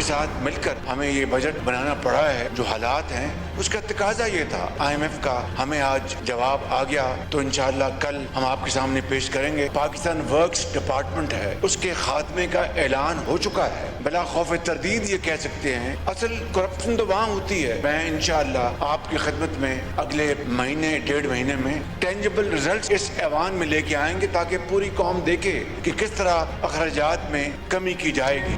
साथ मिलकर हमें ये बजट बनाना पड़ा है। जो हालात हैं उसका तकाजा ये था। IMF का हमें आज जवाब आ गया तो इंशाअल्लाह कल हम आपके सामने पेश करेंगे। पाकिस्तान वर्क्स डिपार्टमेंट है, उसके खात्मे का ऐलान हो चुका है। बिला खौफ तरदीद ये कह सकते हैं असल करप्शन तो वहाँ होती है। मैं इंशाअल्लाह आपकी खिदमत में अगले महीने 1.5 महीने में टेंजिबल रिजल्ट इस ऐवान में लेके आएंगे ताकि पूरी कौम देखे कि किस तरह अखराजात में कमी की जाएगी।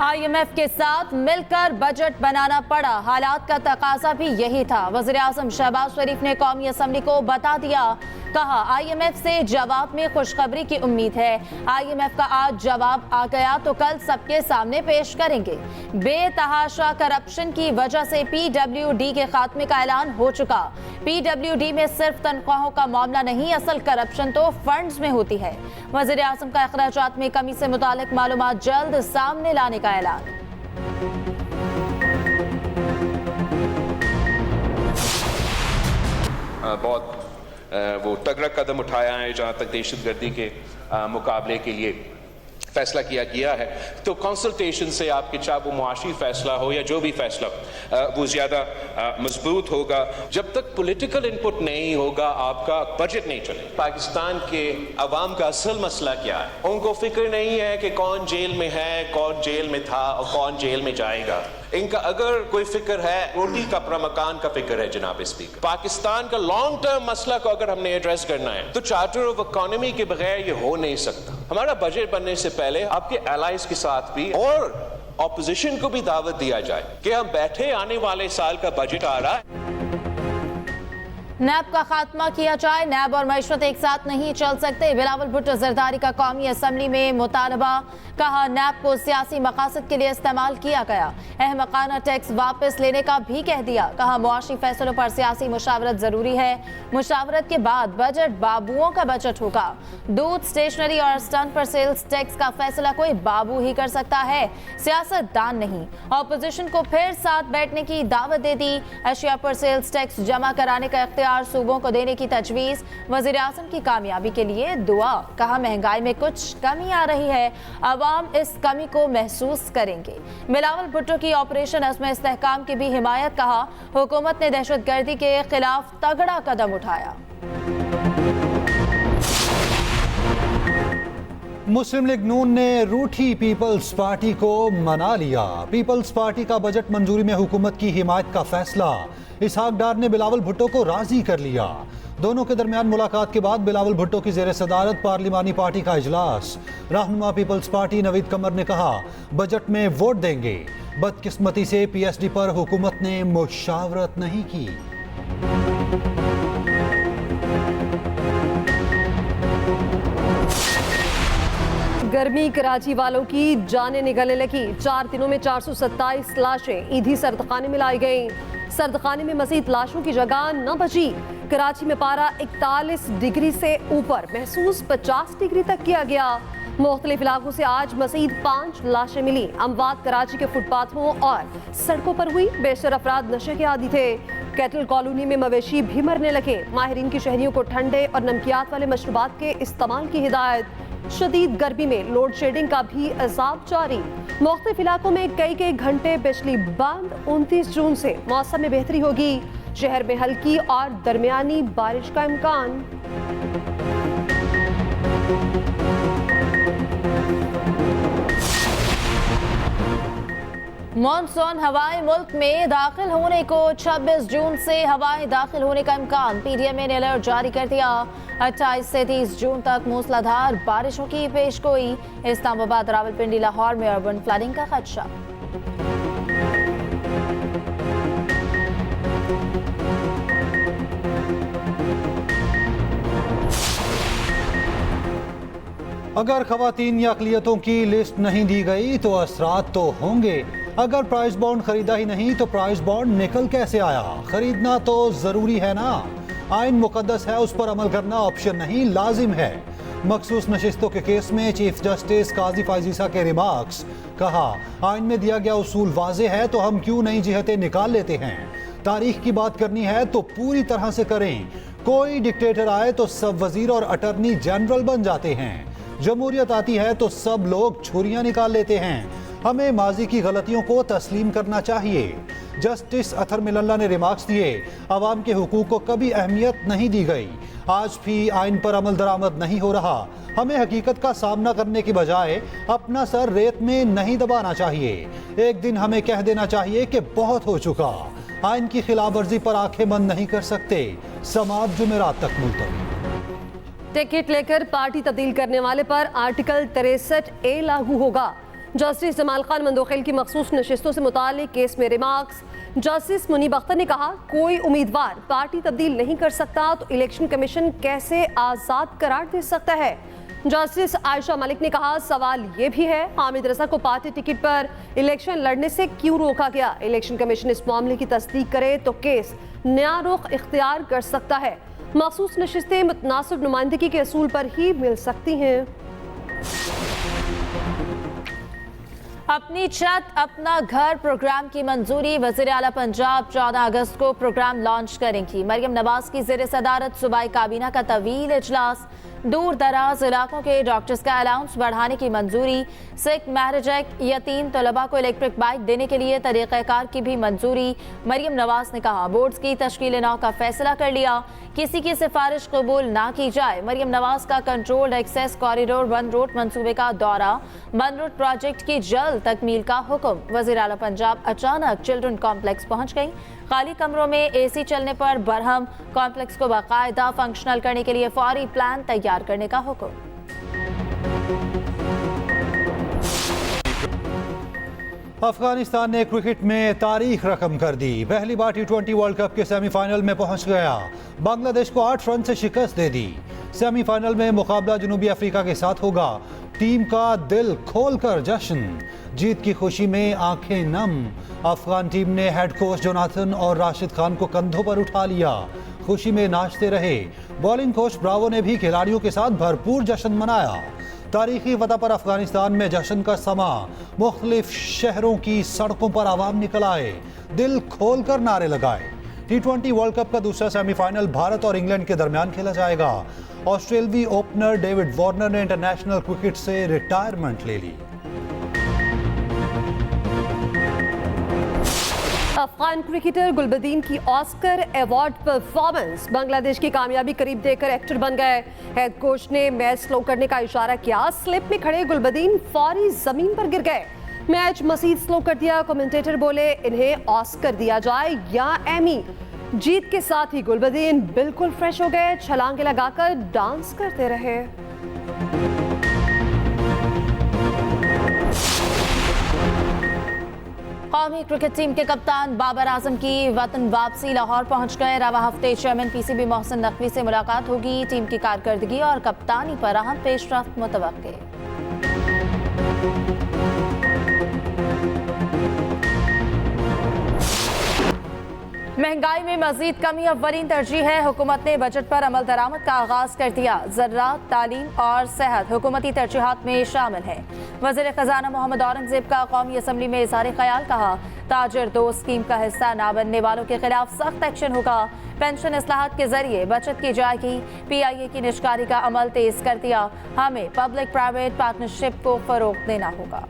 IMF के साथ मिलकर बजट बनाना पड़ा, हालात का तकाजा भी यही था। वज़ीर आज़म शहबाज शरीफ ने कौमी असम्बली को बता दिया, कहा IMF से जवाब में खुशखबरी की उम्मीद है। IMF का आज जवाब आ गया तो कल सबके सामने पेश करेंगे। बेतहाशा करप्शन की वजह से PWD के खात्मे का ऐलान हो चुका। PWD में सिर्फ तनख्वाहों का मामला नहीं, असल करप्शन तो फंड्स में होती है। वज़ीर आज़म का अखराजात में कमी से मुतालिक मालूमात जल्द सामने लाने का ऐलान। बहुत वो तगड़ा कदम उठाया है जहाँ तक दहशतगर्दी के मुकाबले के लिए फैसला किया गया है। तो कंसल्टेशन से आपके चाहे वो मुआशी फैसला हो या जो भी फैसला वो ज़्यादा मजबूत होगा। जब तक पॉलिटिकल इनपुट नहीं होगा आपका बजट नहीं चलेगा। पाकिस्तान के अवाम का असल मसला क्या है? उनको फिक्र नहीं है कि कौन जेल में है, कौन जेल में था और कौन जेल में जाएगा। इनका अगर कोई फिक्र है रोटी कपड़ा मकान का फिक्र है। जनाब स्पीकर, पाकिस्तान का लॉन्ग टर्म मसला को अगर हमने एड्रेस करना है तो चार्टर ऑफ इकोनॉमी के बगैर ये हो नहीं सकता। हमारा बजट बनने से पहले आपके एलाइज के साथ भी और ऑपोजिशन को भी दावत दिया जाए कि हम बैठे आने वाले साल का बजट आ रहा है, नैब का खात्मा किया जाए। नैब और मईशत एक साथ नहीं चल सकते। बिलावल भुट्टो जरदारी का कौमी असम्बली में मुतालबा, कहा नैब को सियासी मकासद के लिए इस्तेमाल किया गया। अहमकाना टैक्स वापस लेने का भी कह दिया। कहा मुआशी फैसलों पर सियासी मुशावरत जरूरी है। मुशावरत के बाद बजट बाबुओं का बजट होगा। दूध, स्टेशनरी और स्टंट पर सेल्स टैक्स का फैसला कोई बाबू ही कर सकता है, सियासतदान नहीं। ऑपोजिशन को फिर साथ बैठने की दावत दे दी। अशिया पर सेल्स टैक्स जमा कराने का इख्तियार सूबों को देने की तजवीज। वज़ीर आज़म की कामयाबी के लिए दुआ। कहा महंगाई में कुछ कमी आ रही है, अवाम इस कमी को महसूस करेंगे। बिलावल भुट्टो की ऑपरेशन अज़्म इस्तेहकाम की भी हिमायत। कहा हुकूमत ने दहशतगर्दी के खिलाफ तगड़ा कदम उठाया। मुस्लिम लीग नून ने रूठी पीपल्स पार्टी को मना लिया। पीपल्स पार्टी का बजट मंजूरी में हुकूमत की हिमायत का फैसला। इसहाक डार ने बिलावल भुट्टो को राजी कर लिया। दोनों के दरमियान मुलाकात के बाद बिलावल भुट्टो की ज़ेर सदारत पार्लिमानी पार्टी का इजलास। रहनुमा पीपल्स पार्टी नवीद कमर ने कहा बजट में वोट देंगे। बदकिस्मती से PSD पर हुकूमत ने मुशावरत नहीं की। गर्मी कराची वालों की जानें निकलने लगी। 4 दिनों में 427 लाशें ईदी सर्दखाने में लाई गईं। सर्दखाने में मजीद लाशों की जगह न बची। कराची में पारा 41 डिग्री से ऊपर महसूस 50 डिग्री तक किया गया। मुख्तलिफ इलाकों से आज मजीद 5 लाशें मिली। अमवात कराची के फुटपाथों और सड़कों पर हुई। बेशतर अफराद नशे के आदी थे। कैटल कॉलोनी में मवेशी भी मरने लगे। माहिरीन की शहरियों को ठंडे और नमकियात वाले मशरूबात के इस्तेमाल की हिदायत। शदीद गर्मी में लोड शेडिंग का भी अजाब जारी। मुख्तलिफ इलाकों में कई घंटे बिजली बंद। 29 जून से मौसम में बेहतरी होगी। शहर में हल्की और दरमियानी बारिश का इम्कान। मॉनसून हवाएं मुल्क में दाखिल होने को 26 जून से हवाएं दाखिल होने का इम्कान। PDM ने अलर्ट जारी कर दिया। 28 से 30 जून तक मूसलाधार बारिशों की पेशगोई। इस्लामाबाद, रावलपिंडी, लाहौर में अर्बन फ्लडिंग का खदशा। अगर खवातीन या अक़लियतों की लिस्ट नहीं दी गई तो असरात तो होंगे। अगर प्राइस बॉन्ड खरीदा ही नहीं तो प्राइस बॉन्ड निकल कैसे आया? खरीदना तो जरूरी है ना। आइन मुकद्दस है, उस पर अमल करना ऑप्शन नहीं, लाजिम है। मखसूस नशिस्तों के केस में चीफ जस्टिस काजी फाइजीसा के रिमार्क्स। कहा आइन में दिया गया उसूल वाज़े है तो हम क्यों नई जिहतें निकाल लेते हैं। तारीख की बात करनी है तो पूरी तरह से करें। कोई डिक्टेटर आए तो सब वजीर और अटर्नी जनरल बन जाते हैं। जमहूरियत आती है तो सब लोग छुरियां निकाल लेते हैं। हमें माजी की गलतियों को तस्लीम करना चाहिए। जस्टिस अथर मिलल्ला ने रिमार्क्स दिए, अवाम के हुकूक को कभी अहमियत नहीं दी गई, आज भी आइन पर अमल दरामद नहीं हो रहा। हमें हकीकत का सामना करने की बजाय अपना सर रेत में नहीं दबाना चाहिए। एक दिन हमें कह देना चाहिए कि बहुत हो चुका, आइन की खिलाफ वर्जी पर आंखें बंद नहीं कर सकते। समाअत जुमेरात तक मुलतवी। टिकट लेकर पार्टी तब्दील करने वाले पर आर्टिकल 63A लागू होगा। जस्टिस जमाल खान मंदोखिल की मखसूस नशिस्तों से मुतालिक केस में रिमार्क्स। जस्टिस मुनीब अख्तर ने कहा, कोई उम्मीदवार पार्टी तब्दील नहीं कर सकता तो इलेक्शन कमीशन कैसे आज़ाद करार दे सकता है। जस्टिस आयशा मलिक ने कहा, सवाल ये भी है हामिद रजा को पार्टी टिकट पर इलेक्शन लड़ने से क्यों रोका गया। इलेक्शन कमीशन इस मामले की तस्दीक करे तो केस नया रुख इख्तियार कर सकता है। मखसूस नशिस्तें मुतनासिब नुमाइंदगी के असूल पर ही मिल सकती हैं। अपनी छत अपना घर प्रोग्राम की मंजूरी। वज़ीर आला पंजाब 14 अगस्त को प्रोग्राम लॉन्च करेंगी। मरियम नवाज की ज़ेर सदारत सूबाई काबीना का तवील इजलास। दूर दराज इलाकों के डॉक्टर्स का अलाउंस बढ़ाने की मंजूरी। सिख मैरिज एक्ट, यतीम तलबा को इलेक्ट्रिक बाइक देने के लिए तरीक़ाकार की भी मंजूरी। मरियम नवाज ने कहा, बोर्ड्स की तश्कील नौ का फैसला कर लिया, किसी की सिफारिश कबूल ना की जाए। मरियम नवाज का controlled access corridor one road मंसूबे का दौरा। वन रोड प्रोजेक्ट की जल्द तकमील का हुक्म। वज़ीर आला पंजाब अचानक चिल्ड्रन कॉम्प्लेक्स पहुंच गई। खाली कमरों में AC चलने पर बरहम। कॉम्प्लेक्स को बाकायदा फंक्शनल करने के लिए फौरी प्लान तैयार करने का हुक्म। अफगानिस्तान ने क्रिकेट में तारीख रकम कर दी। पहली बार T20 वर्ल्ड कप के सेमीफाइनल में पहुंच गया। बांग्लादेश को 8 रन से शिकस्त दे दी। सेमीफाइनल में मुकाबला जनूबी अफ्रीका के साथ होगा। टीम का दिल खोलकर जश्न, जीत की खुशी में आंखें नम। अफगान टीम ने हेड कोच जोनाथन और राशिद खान को कंधों पर उठा लिया, खुशी में नाचते रहे। बॉलिंग कोच ब्रावो ने भी खिलाड़ियों के साथ भरपूर जश्न मनाया। तारीखी फतह पर अफगानिस्तान में जश्न का समा। मुख्तलिफ शहरों की सड़कों पर आवाम निकल आए, दिल खोल कर नारे लगाए। T20 वर्ल्ड कप का दूसरा सेमीफाइनल भारत और इंग्लैंड के दरमियान खेला जाएगा। ऑस्ट्रेलवी ओपनर डेविड वार्नर ने इंटरनेशनल क्रिकेट से रिटायरमेंट ले ली। अफगान क्रिकेटर गुलबदीन की ऑस्कर अवार्ड परफॉर्मेंस। बांग्लादेश की कामयाबी करीब देखकर एक्टर बन गए। हेड कोच ने मैच स्लो करने का इशारा किया। स्लिप में खड़े गुलबदीन फौरी जमीन पर गिर गए। मैच मजीद स्लो कर दिया। कमेंटेटर बोले, इन्हें ऑस्कर दिया जाए या एमी। जीत के साथ ही गुलबदीन बिल्कुल फ्रेश हो गए, छलांगे लगाकर डांस करते रहे। कौमी क्रिकेट टीम के कप्तान बाबर आजम की वतन वापसी। लाहौर पहुंच गए। रवा हफ्ते चेयरमैन PCB मोहसिन नकवी से मुलाकात होगी। टीम की कारकर्दगी और कप्तानी पर अहम पेशरफ्त मुतवक्के। महंगाई में मजीद कमी अव्वलीन तरजीह है। हुकूमत ने बजट पर अमल दरामद का आगाज कर दिया। ज़राअत, तालीम और सेहत हुकूमती तरजीहात में शामिल है। वज़ीर खजाना मोहम्मद औरंगजेब का कौमी असम्बली में इज़हार ख्याल। कहा, ताजिर दो स्कीम का हिस्सा ना बनने वालों के खिलाफ सख्त एक्शन होगा। पेंशन इस्लाहात के जरिए बचत की जाएगी। PIA की निष्कारी का अमल तेज कर दिया। हमें पब्लिक प्राइवेट पार्टनरशिप को फरोग देना होगा।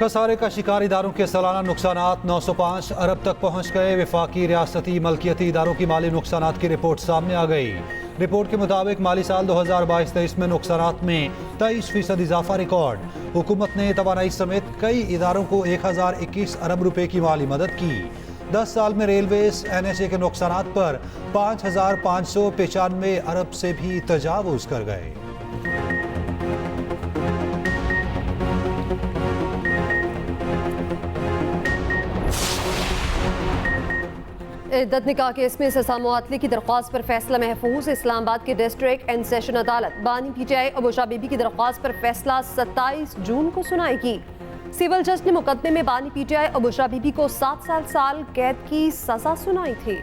खसारे का शिकार इदारों के सालाना नुकसानात 905 अरब तक पहुंच गए। वफाकी रियासती मलकियती इदारों की माली नुकसानात की रिपोर्ट सामने आ गई। रिपोर्ट के मुताबिक माली साल 2022-23 में नुकसानात में 23% इजाफा रिकॉर्ड। हुकूमत ने तवानाई समेत कई इदारों को 1021 अरब रुपए की माली मदद की। 10 साल में रेलवेज NHA के नुकसानात पर 5595 अरब से भी तजावुज कर गए। इद्दत निकाह केस में सजा मुआतले की दरख्वास्त पर फैसला महफूज। इस्लामाबाद की डिस्ट्रिक्ट एंड सेशन अदालत बानी PTI अबूशा बीबी की दरख्वास्त पर फैसला 27 जून को सुनाएगी। सिविल जज ने मुकदमे में बानी PTI अबूशा बीबी को 7 साल कैद की सजा सुनाई थी।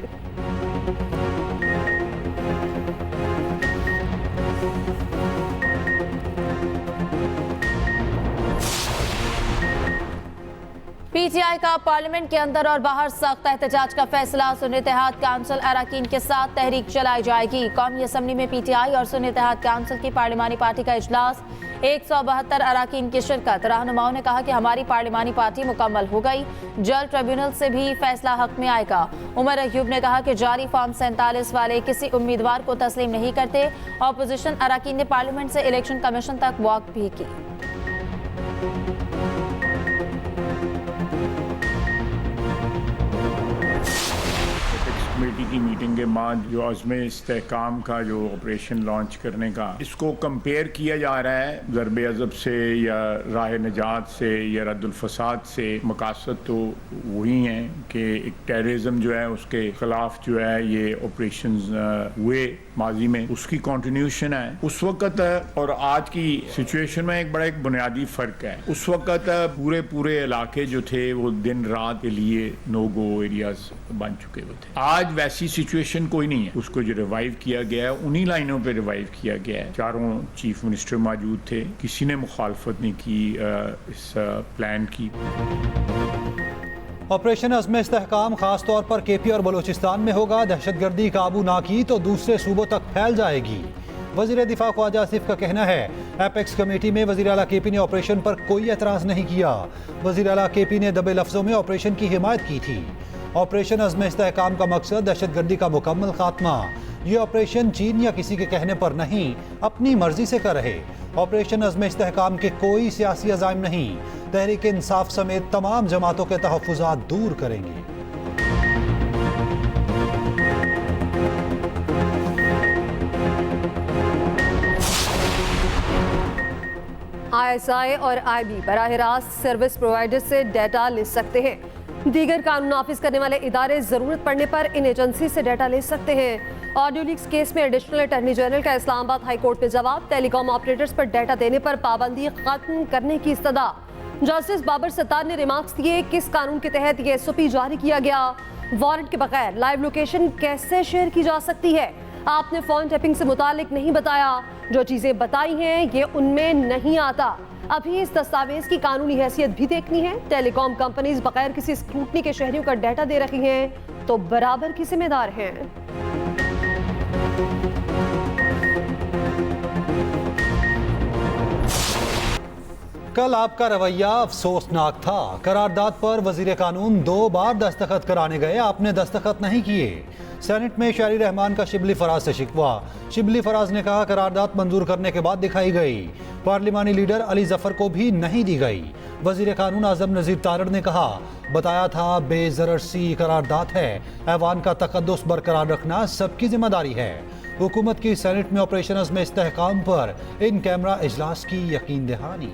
पीटीआई का पार्लियामेंट के अंदर और बाहर सख्त एहतजाज का फैसला। सुन्नी इत्तेहाद काउंसिल अरकान के साथ तहरीक चलाई जाएगी। कौमी असम्बली में पीटीआई और सुन्नी इत्तेहाद काउंसिल की पार्लिमानी पार्टी का इजलास, 172 अरकान की शिरकत। रहनुमाओं ने कहा कि हमारी पार्लिमानी पार्टी मुकम्मल हो गई, जल्द ट्रिब्यूनल से भी फैसला हक में आएगा। उमर अयूब ने कहा कि जारी फॉर्म 47 वाले किसी उम्मीदवार को तस्लीम नहीं करते। ऑपोजिशन अरकान ने पार्लियामेंट से इलेक्शन कमीशन तक वॉक भी की। कमेटी की मीटिंग के बाद जो अज़्म इस्तेहकाम का जो ऑपरेशन लॉन्च करने का, इसको कंपेयर किया जा रहा है ज़रब अज़ब से या राह निजात से या रद्दुल फसाद से। मकासद तो वही हैं कि एक टेररिज्म जो है उसके ख़िलाफ़ जो है ये ऑपरेशंस हुए माजी में, उसकी कंटिन्यूशन है। उस वक़्त और आज की सिचुएशन में एक बड़ा बुनियादी फ़र्क है। उस वक़्त पूरे इलाके जो थे वो दिन रात के लिए नो गो एरियाज बन चुके हुए थे। आज वैसी सिचुएशन कोई नहीं है। उसको जो रिवाइव किया गया है उन्हीं लाइनों पे रिवाइव किया गया है। चारों चीफ मिनिस्टर मौजूद थे, किसी ने मुखालफत नहीं की इस प्लान की। ऑपरेशन अज़्म इस्तेहकाम खास तौर पर केपी और बलूचिस्तान में होगा। दहशतगर्दी काबू ना की तो दूसरे सूबों तक फैल जाएगी। वज़ीर दिफा ख्वाजा आसिफ का कहना है, एपेक्स कमेटी में वज़ीर आला केपी ने ऑपरेशन पर कोई एतराज़ नहीं किया। वज़ीर आला केपी ने दबे लफ्ज़ों में ऑपरेशन की हिमायत की थी। ऑपरेशन अज़्म इस्तेहकाम का मकसद दहशतगर्दी का मुकम्मल खात्मा। ये ऑपरेशन चीन या किसी के कहने पर नहीं, अपनी मर्जी से कर रहे। ऑपरेशन अज़्म इस्तेहकाम के कोई सियासी अज़ाइम नहीं। तहरीक इंसाफ समेत तमाम जमातों के तहफ़्फ़ुज़ात दूर करेंगे। ISI और IB बराह रास्त सर्विस प्रोवाइडर से डेटा ले सकते हैं। दीगर कानून नाफिज करने वाले इदारे जरूरत पड़ने पर इन एजेंसी से डेटा ले सकते हैं। ऑडियो लीक्स केस में एडिशनल अटॉर्नी जनरल का इस्लामाबाद हाई कोर्ट में जवाब। टेलीकॉम ऑपरेटर्स पर डेटा देने पर पाबंदी खत्म करने की इस्तदा। जस्टिस बाबर सत्तार ने रिमार्क्स दिए, किस कानून के तहत ये SOP जारी किया गया। वारंट के बगैर लाइव लोकेशन कैसे शेयर की जा सकती है। आपने फोन टैपिंग से मुतालिक नहीं बताया। जो चीजें बताई हैं ये उनमें नहीं आता। अभी इस दस्तावेज की कानूनी हैसियत भी देखनी है। टेलीकॉम कंपनीज बगैर किसी स्क्रूटनी के शहरियों का डाटा दे रही हैं तो बराबर की जिम्मेदार हैं। कल आपका रवैया अफसोसनाक था। करारदाद पर वजीर कानून 2 बार दस्तखत कराने गए, आपने दस्तखत नहीं किए। सेनेट में शारी रहमान का शिबली फराज से शिकवा। शिबली फराज ने कहा करारदाद मंजूर करने के बाद दिखाई गई। पार्लिमानी लीडर अली जफर को भी नहीं दी गई। वजीर कानून आजम नजीर तारड़ ने कहा, बताया था बेजरर सी करारदाद है। ऐवान का तकद्दुस बरकरार रखना सबकी जिम्मेदारी है। हुकूमत की सेनेट में ऑपरेशन अज़्म इस्तेहकाम पर इन कैमरा इजलास की यकीन दहानी।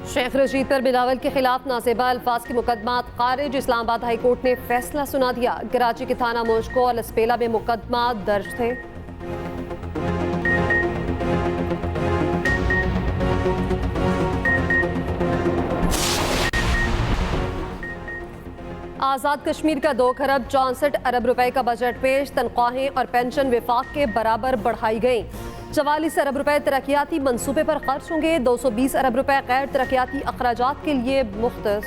शेख रशीद पर बिलावल के खिलाफ नाजेबा अल्फाज के मुकदमा खारिज। इस्लामाबाद हाई कोर्ट ने फैसला सुना दिया। कराची के थाना मोशको और लसपेला में मुकदमा दर्ज थे। आज़ाद कश्मीर का 2 खरब 64 अरब रुपए का बजट पेश। तनख्वाहें और पेंशन विफाक के बराबर बढ़ाई गई। 44 अरब रुपए तरक्याती मंसूबे पर खर्च होंगे। 220 अरब रुपए गैर तरक्याती अखराजात के लिए मुख्तस।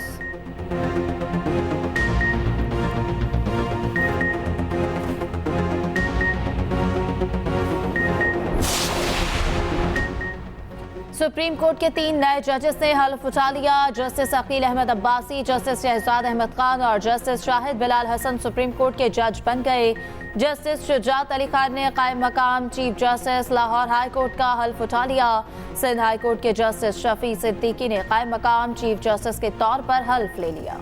सुप्रीम कोर्ट के 3 नए जजेस ने हल्फ उठा लिया। जस्टिस अकील अहमद अब्बासी, जस्टिस शहजाद अहमद खान और justice Shahid Bilal Hasan supreme court के जज बन गए। जस्टिस शुजात अली खान ने कायम मकाम chief justice Lahore high court का हल्फ उठा लिया। सिंध हाई कोर्ट के जस्टिस शफी सिद्दीकी ने कायम मकाम चीफ जस्टिस के तौर पर हल्फ ले लिया।